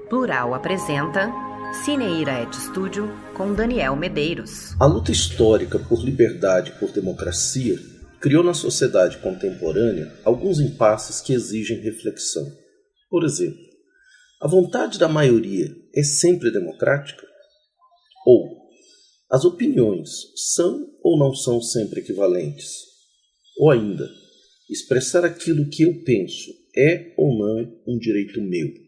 Plural apresenta Cineira et Studio com Daniel Medeiros. A luta histórica por liberdade e por democracia criou na sociedade contemporânea alguns impasses que exigem reflexão. Por exemplo, a vontade da maioria é sempre democrática? Ou as opiniões são ou não são sempre equivalentes? Ou ainda, expressar aquilo que eu penso é ou não um direito meu?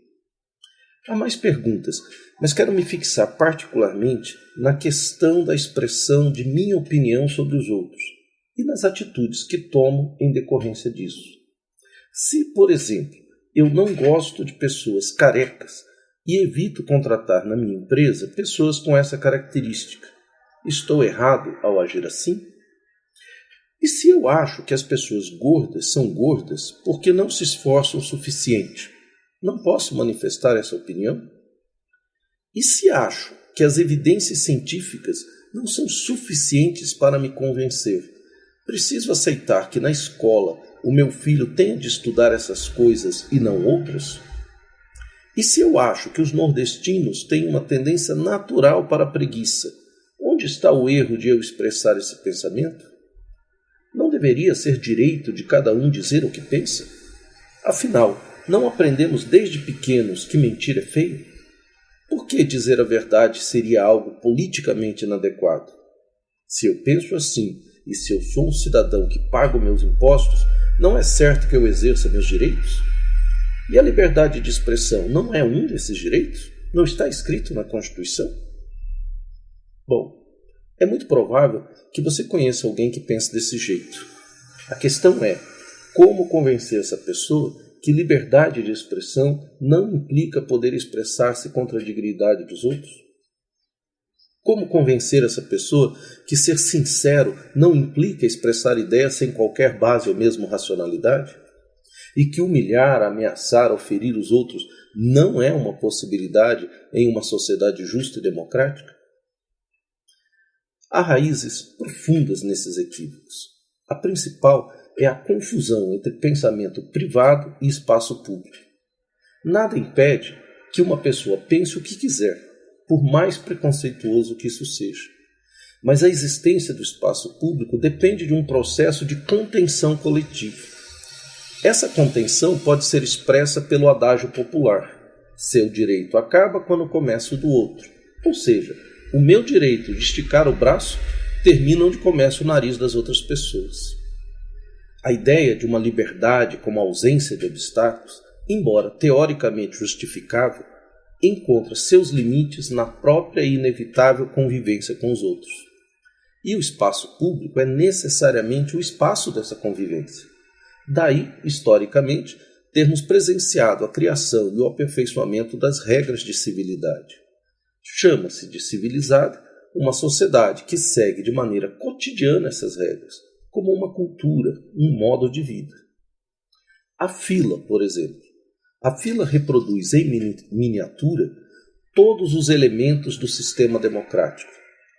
Há mais perguntas, mas quero me fixar particularmente na questão da expressão de minha opinião sobre os outros e nas atitudes que tomo em decorrência disso. Se, por exemplo, eu não gosto de pessoas carecas e evito contratar na minha empresa pessoas com essa característica, estou errado ao agir assim? E se eu acho que as pessoas gordas são gordas porque não se esforçam o suficiente, não posso manifestar essa opinião? E se acho que as evidências científicas não são suficientes para me convencer, preciso aceitar que na escola o meu filho tenha de estudar essas coisas e não outras? E se eu acho que os nordestinos têm uma tendência natural para a preguiça, onde está o erro de eu expressar esse pensamento? Não deveria ser direito de cada um dizer o que pensa? Afinal, não aprendemos desde pequenos que mentir é feio? Por que dizer a verdade seria algo politicamente inadequado? Se eu penso assim, e se eu sou um cidadão que paga meus impostos, não é certo que eu exerça meus direitos? E a liberdade de expressão não é um desses direitos? Não está escrito na Constituição? Bom, é muito provável que você conheça alguém que pense desse jeito. A questão é, como convencer essa pessoa que liberdade de expressão não implica poder expressar-se contra a dignidade dos outros? Como convencer essa pessoa que ser sincero não implica expressar ideias sem qualquer base ou mesmo racionalidade? E que humilhar, ameaçar ou ferir os outros não é uma possibilidade em uma sociedade justa e democrática? Há raízes profundas nesses equívocos. A principal é a confusão entre pensamento privado e espaço público. Nada impede que uma pessoa pense o que quiser, por mais preconceituoso que isso seja. Mas a existência do espaço público depende de um processo de contenção coletiva. Essa contenção pode ser expressa pelo adágio popular: seu direito acaba quando começa o do outro. Ou seja, o meu direito de esticar o braço termina onde começa o nariz das outras pessoas. A ideia de uma liberdade como ausência de obstáculos, embora teoricamente justificável, encontra seus limites na própria e inevitável convivência com os outros. E o espaço público é necessariamente o espaço dessa convivência. Daí, historicamente, termos presenciado a criação e o aperfeiçoamento das regras de civilidade. Chama-se de civilizada uma sociedade que segue de maneira cotidiana essas regras, como uma cultura, um modo de vida. A fila, por exemplo. A fila reproduz em miniatura todos os elementos do sistema democrático: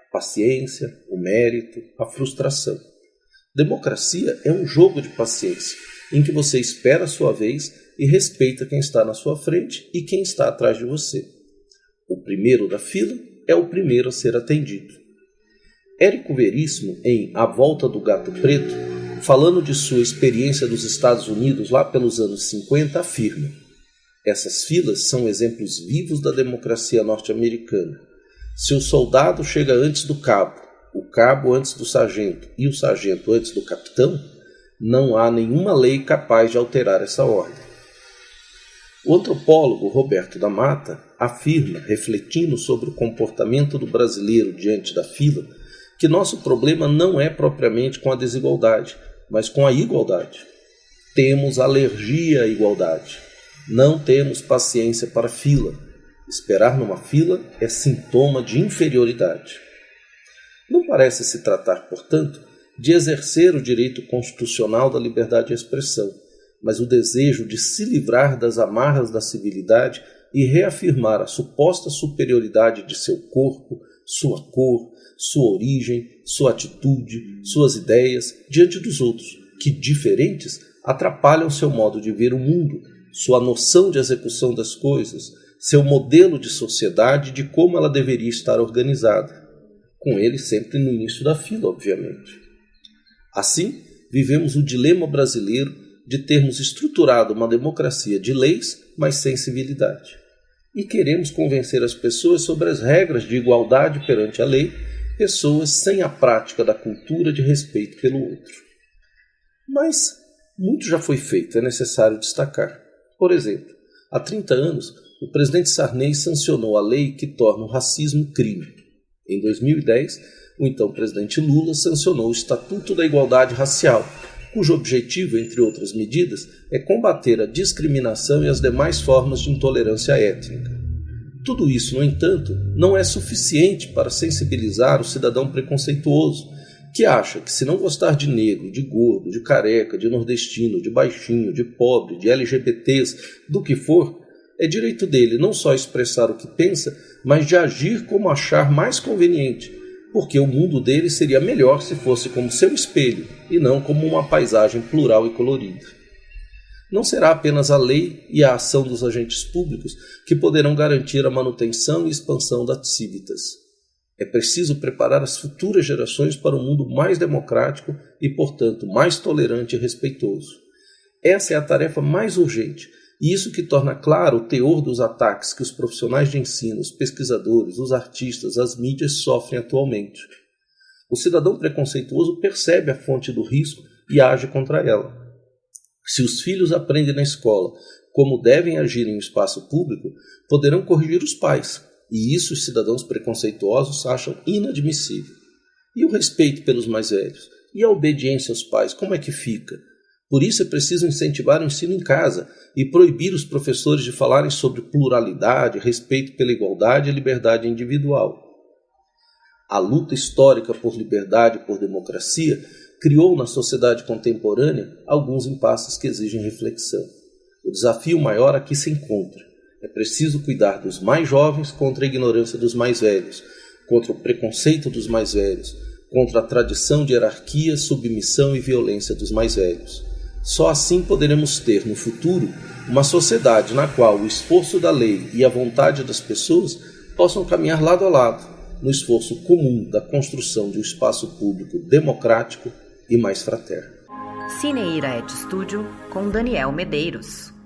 a paciência, o mérito, a frustração. Democracia é um jogo de paciência, em que você espera a sua vez e respeita quem está na sua frente e quem está atrás de você. O primeiro da fila é o primeiro a ser atendido. Érico Veríssimo, em A Volta do Gato Preto, falando de sua experiência dos Estados Unidos lá pelos anos 50, afirma: essas filas são exemplos vivos da democracia norte-americana. Se o soldado chega antes do cabo, o cabo antes do sargento e o sargento antes do capitão, não há nenhuma lei capaz de alterar essa ordem. O antropólogo Roberto da Mata afirma, refletindo sobre o comportamento do brasileiro diante da fila, que nosso problema não é propriamente com a desigualdade, mas com a igualdade. Temos alergia à igualdade. Não temos paciência para fila. Esperar numa fila é sintoma de inferioridade. Não parece se tratar, portanto, de exercer o direito constitucional da liberdade de expressão, mas o desejo de se livrar das amarras da civilidade e reafirmar a suposta superioridade de seu corpo, sua cor, sua origem, sua atitude, suas ideias diante dos outros, que, diferentes, atrapalham seu modo de ver o mundo, sua noção de execução das coisas, seu modelo de sociedade, de como ela deveria estar organizada, com ele sempre no início da fila, obviamente. Assim, vivemos o dilema brasileiro de termos estruturado uma democracia de leis, mas sem civilidade. E queremos convencer as pessoas sobre as regras de igualdade perante a lei, pessoas sem a prática da cultura de respeito pelo outro. Mas muito já foi feito, é necessário destacar. Por exemplo, há 30 anos, o presidente Sarney sancionou a lei que torna o racismo crime. Em 2010, o então presidente Lula sancionou o Estatuto da Igualdade Racial, cujo objetivo, entre outras medidas, é combater a discriminação e as demais formas de intolerância étnica. Tudo isso, no entanto, não é suficiente para sensibilizar o cidadão preconceituoso, que acha que se não gostar de negro, de gordo, de careca, de nordestino, de baixinho, de pobre, de LGBTs, do que for, é direito dele não só expressar o que pensa, mas de agir como achar mais conveniente, porque o mundo dele seria melhor se fosse como seu espelho e não como uma paisagem plural e colorida. Não será apenas a lei e a ação dos agentes públicos que poderão garantir a manutenção e expansão das civitas. É preciso preparar as futuras gerações para um mundo mais democrático e, portanto, mais tolerante e respeitoso. Essa é a tarefa mais urgente, e isso que torna claro o teor dos ataques que os profissionais de ensino, os pesquisadores, os artistas, as mídias sofrem atualmente. O cidadão preconceituoso percebe a fonte do risco e age contra ela. Se os filhos aprendem na escola como devem agir em um espaço público, poderão corrigir os pais, e isso os cidadãos preconceituosos acham inadmissível. E o respeito pelos mais velhos? E a obediência aos pais, como é que fica? Por isso é preciso incentivar o ensino em casa e proibir os professores de falarem sobre pluralidade, respeito pela igualdade e liberdade individual. A luta histórica por liberdade e por democracia criou na sociedade contemporânea alguns impasses que exigem reflexão. O desafio maior aqui se encontra. É preciso cuidar dos mais jovens contra a ignorância dos mais velhos, contra o preconceito dos mais velhos, contra a tradição de hierarquia, submissão e violência dos mais velhos. Só assim poderemos ter, no futuro, uma sociedade na qual o esforço da lei e a vontade das pessoas possam caminhar lado a lado, no esforço comum da construção de um espaço público democrático e mais fraterno. Cine Iraete Studio com Daniel Medeiros.